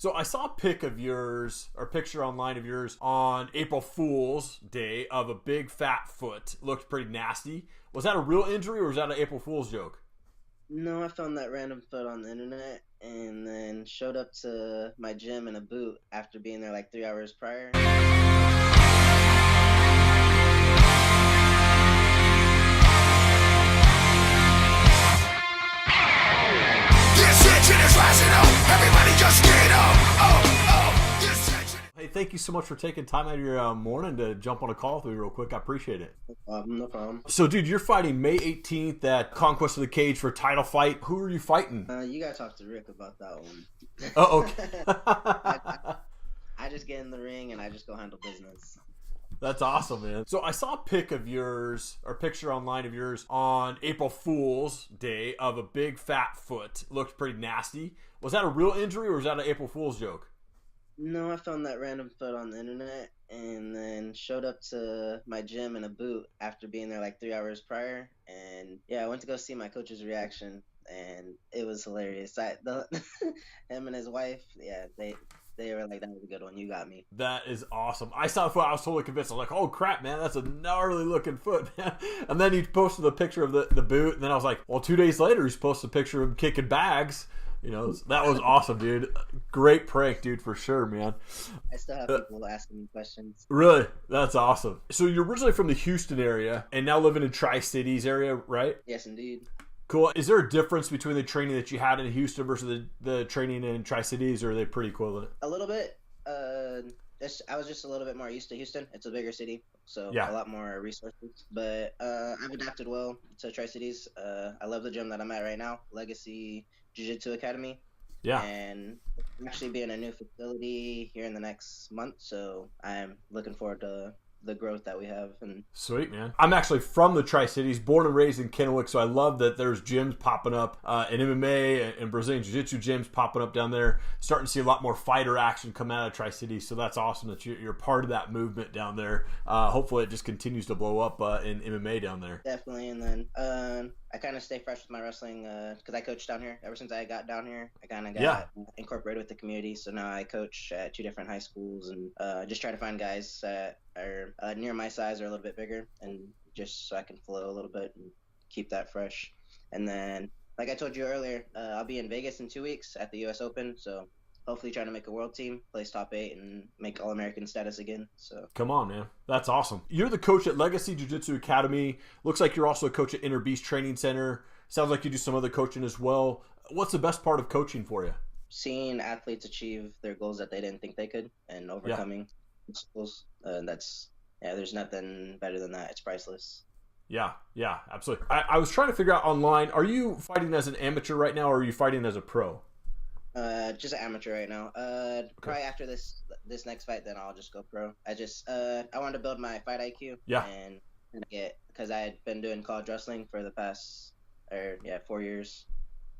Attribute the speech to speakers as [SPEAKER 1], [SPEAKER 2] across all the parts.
[SPEAKER 1] So I saw a pic of yours, or picture online of yours, on April Fool's Day of a big fat foot. Looked pretty nasty. Was that a real injury or was that an April Fool's joke?
[SPEAKER 2] No, I found that random foot on the internet and then showed up to my gym in a boot after being there like 3 hours prior.
[SPEAKER 3] Everybody just get up.
[SPEAKER 1] Hey, thank you so much for taking time out of your morning to jump on a call with me real quick. I appreciate it.
[SPEAKER 2] No problem.
[SPEAKER 1] So, dude, you're fighting May 18th at Conquest of the Cage for a title fight. Who are you fighting?
[SPEAKER 2] You gotta talk to Rick about that one.
[SPEAKER 1] Oh, okay.
[SPEAKER 2] I just get in the ring and I just go handle business.
[SPEAKER 1] That's awesome, man. So I saw a pic of yours, or picture online of yours, on April Fool's Day of a big fat foot. Looked pretty nasty. Was that a real injury or was that an April Fool's joke?
[SPEAKER 2] No, I found that random foot on the internet and then showed up to my gym in a boot after being there like 3 hours prior. And yeah, I went to go see my coach's reaction and it was hilarious. Him and his wife, yeah, they were like, that was a good one. You got me.
[SPEAKER 1] That is awesome. I saw the foot. I was totally convinced. I was like, oh, crap, man. That's a gnarly looking foot, man. And then he posted the picture of the boot. And then I was like, well, 2 days later, he's posted a picture of him kicking bags. You know, that was awesome, dude. Great prank, dude, for sure, man.
[SPEAKER 2] I still have people asking me questions.
[SPEAKER 1] Really? That's awesome. So you're originally from the Houston area and now living in Tri-Cities area, right?
[SPEAKER 2] Yes, indeed.
[SPEAKER 1] Cool. Is there a difference between the training that you had in Houston versus the training in Tri-Cities, or are they pretty equivalent?
[SPEAKER 2] A little bit. I was just a little bit more used to Houston. It's a bigger city, so
[SPEAKER 1] yeah,
[SPEAKER 2] a lot more resources. But I've adapted well to Tri-Cities. I love the gym that I'm at right now, Legacy Jiu Jitsu Academy.
[SPEAKER 1] Yeah.
[SPEAKER 2] And I'm actually be in a new facility here in the next month, so I'm looking forward to the growth that we have. And
[SPEAKER 1] sweet, man. I'm actually from the Tri-Cities, born and raised in Kennewick, so I love that there's gyms popping up in MMA and Brazilian Jiu-Jitsu gyms popping up down there. Starting to see a lot more fighter action come out of Tri-Cities, so that's awesome that you're part of that movement down there. Hopefully it just continues to blow up in MMA down there.
[SPEAKER 2] Definitely. And then I kind of stay fresh with my wrestling because I coach down here. Ever since I got down here, I kind of got incorporated with the community. So now I coach at 2 different high schools and just try to find guys that are near my size or a little bit bigger, and just so I can flow a little bit and keep that fresh. And then, like I told you earlier, I'll be in Vegas in 2 weeks at the U.S. Open. So hopefully trying to make a world team, place top 8, and make All-American status again. So
[SPEAKER 1] come on, man. That's awesome. You're the coach at Legacy Jiu-Jitsu Academy. Looks like you're also a coach at Inner Beast Training Center. Sounds like you do some other coaching as well. What's the best part of coaching for you?
[SPEAKER 2] Seeing athletes achieve their goals that they didn't think they could and overcoming obstacles. There's nothing better than that. It's priceless.
[SPEAKER 1] Yeah, absolutely. I was trying to figure out online, are you fighting as an amateur right now or are you fighting as a pro?
[SPEAKER 2] Just an amateur right now. Probably after this next fight, then I'll just go pro. I wanted to build my fight IQ.
[SPEAKER 1] Yeah.
[SPEAKER 2] And because I had been doing college wrestling for the past 4 years,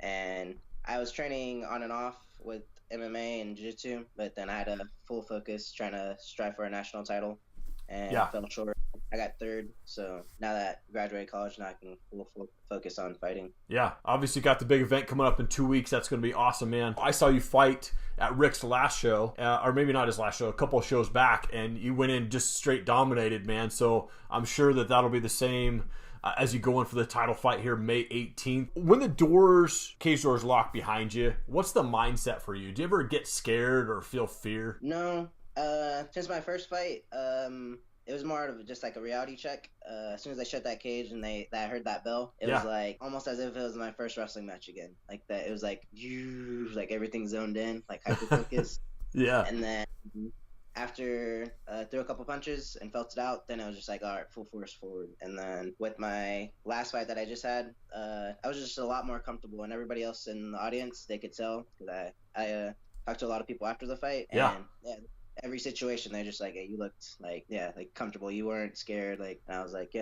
[SPEAKER 2] and I was training on and off with MMA and Jiu-Jitsu, but then I had a full focus trying to strive for a national title, and fell short. I got 3rd, so now that I graduated college, now I can full focus on fighting. Yeah,
[SPEAKER 1] obviously got the big event coming up in 2 weeks. That's going to be awesome, man. I saw you fight at Rick's last show, or maybe not his last show, a couple of shows back, and you went in just straight dominated, man. So I'm sure that that'll be the same as you go in for the title fight here May 18th. When the cage doors lock behind you, what's the mindset for you? Do you ever get scared or feel fear?
[SPEAKER 2] No. Since my first fight, it was more of just like a reality check. As soon as I shut that cage and I heard that bell, it was like almost as if it was my first wrestling match again. Like that, it was like everything zoned in, like hyper focus.
[SPEAKER 1] Yeah.
[SPEAKER 2] And then after threw a couple punches and felt it out, then I was just like, all right, full force forward. And then with my last fight that I just had, I was just a lot more comfortable, and everybody else in the audience, they could tell because I talked to a lot of people after the fight. And every situation, they're just like, hey, you looked like comfortable. You weren't scared. And I was like,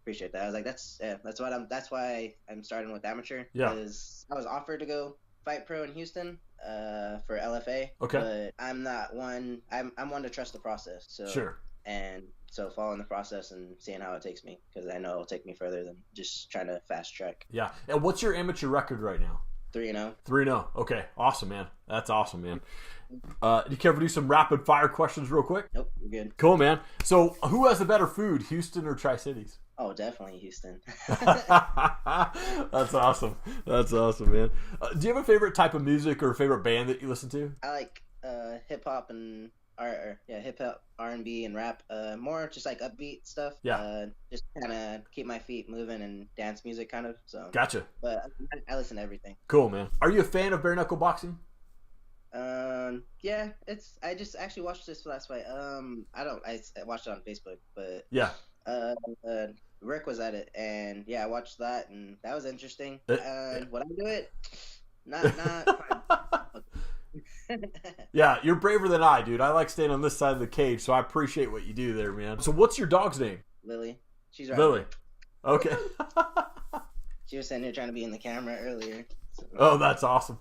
[SPEAKER 2] appreciate that. I was like, that's why I'm starting with amateur. Because I was offered to go fight pro in Houston for LFA.
[SPEAKER 1] Okay.
[SPEAKER 2] But I'm not one. I'm one to trust the process. So
[SPEAKER 1] sure.
[SPEAKER 2] And so following the process and seeing how it takes me, because I know it'll take me further than just trying to fast track.
[SPEAKER 1] Yeah. And what's your amateur record right now?
[SPEAKER 2] 3-0.
[SPEAKER 1] 3-0. Okay, awesome, man. That's awesome, man. Do you care if we do some rapid fire questions real quick?
[SPEAKER 2] Nope, we're good.
[SPEAKER 1] Cool, man. So, who has the better food, Houston or Tri-Cities?
[SPEAKER 2] Oh, definitely Houston.
[SPEAKER 1] That's awesome. That's awesome, man. Do you have a favorite type of music or a favorite band that you listen to?
[SPEAKER 2] I like hip hop and hip hop, R&B, and rap. More just like upbeat stuff.
[SPEAKER 1] Yeah.
[SPEAKER 2] Just kind of keep my feet moving and dance music, kind of. So.
[SPEAKER 1] Gotcha.
[SPEAKER 2] But I listen to everything.
[SPEAKER 1] Cool, man. Are you a fan of bare knuckle boxing?
[SPEAKER 2] Yeah. I just actually watched this last fight. I watched it on Facebook, but
[SPEAKER 1] yeah.
[SPEAKER 2] Rick was at it, and yeah, I watched that, and that was interesting. Would I do it? Not.
[SPEAKER 1] Yeah, you're braver than I, dude. I like staying on this side of the cage, so I appreciate what you do there, man. So what's your dog's name?
[SPEAKER 2] Lily. She's right.
[SPEAKER 1] Lily. Okay.
[SPEAKER 2] She was sitting here trying to be in the camera earlier. So.
[SPEAKER 1] Oh, that's awesome.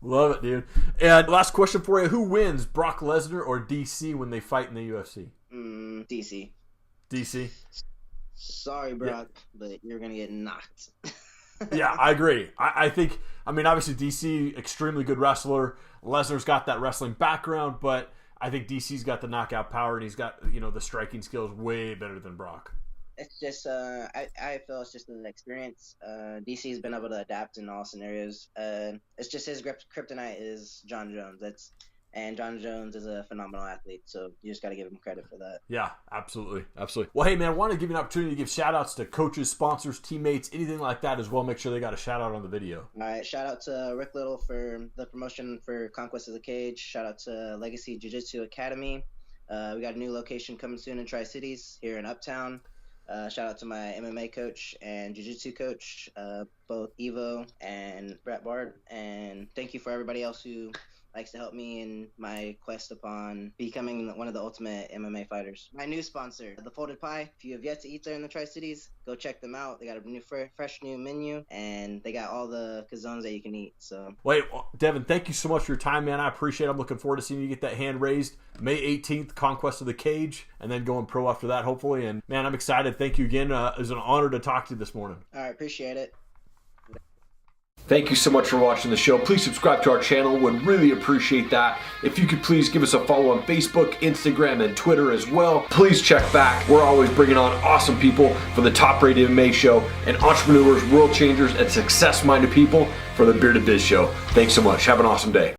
[SPEAKER 1] Love it, dude. And last question for you. Who wins, Brock Lesnar or DC when they fight in the UFC?
[SPEAKER 2] DC.
[SPEAKER 1] DC?
[SPEAKER 2] Sorry, Brock, but you're going to get knocked.
[SPEAKER 1] Yeah, I agree. I think, obviously DC, extremely good wrestler. Lesnar's got that wrestling background, but I think DC's got the knockout power, and he's got, the striking skills way better than Brock.
[SPEAKER 2] It's just, I feel it's just an experience. DC's been able to adapt in all scenarios. It's just his kryptonite is John Jones. And John Jones is a phenomenal athlete, so you just got to give him credit for that.
[SPEAKER 1] Yeah, absolutely. Absolutely. Well, hey, man, I want to give you an opportunity to give shout-outs to coaches, sponsors, teammates, anything like that as well. Make sure they got a shout-out on the video.
[SPEAKER 2] All right, shout-out to Rick Little for the promotion for Conquest of the Cage. Shout-out to Legacy Jiu Jitsu Academy. We got a new location coming soon in Tri-Cities here in Uptown. Shout-out to my MMA coach and Jiu Jitsu coach, both Evo and Brett Bard. And thank you for everybody else who likes to help me in my quest upon becoming one of the ultimate MMA fighters. My new sponsor, The Folded Pie. If you have yet to eat there in the Tri-Cities, go check them out. They got a new fresh new menu, and they got all the calzones that you can eat. So,
[SPEAKER 1] wait, Devon, thank you so much for your time, man. I appreciate it. I'm looking forward to seeing you get that hand raised. May 18th, Conquest of the Cage, and then going pro after that, hopefully. And, man, I'm excited. Thank you again. It was an honor to talk to you this morning.
[SPEAKER 2] All right, appreciate it.
[SPEAKER 1] Thank you so much for watching the show. Please subscribe to our channel. Would really appreciate that. If you could please give us a follow on Facebook, Instagram, and Twitter as well. Please check back. We're always bringing on awesome people for the Top Rated MMA Show and entrepreneurs, world changers, and success-minded people for the Bearded Biz Show. Thanks so much. Have an awesome day.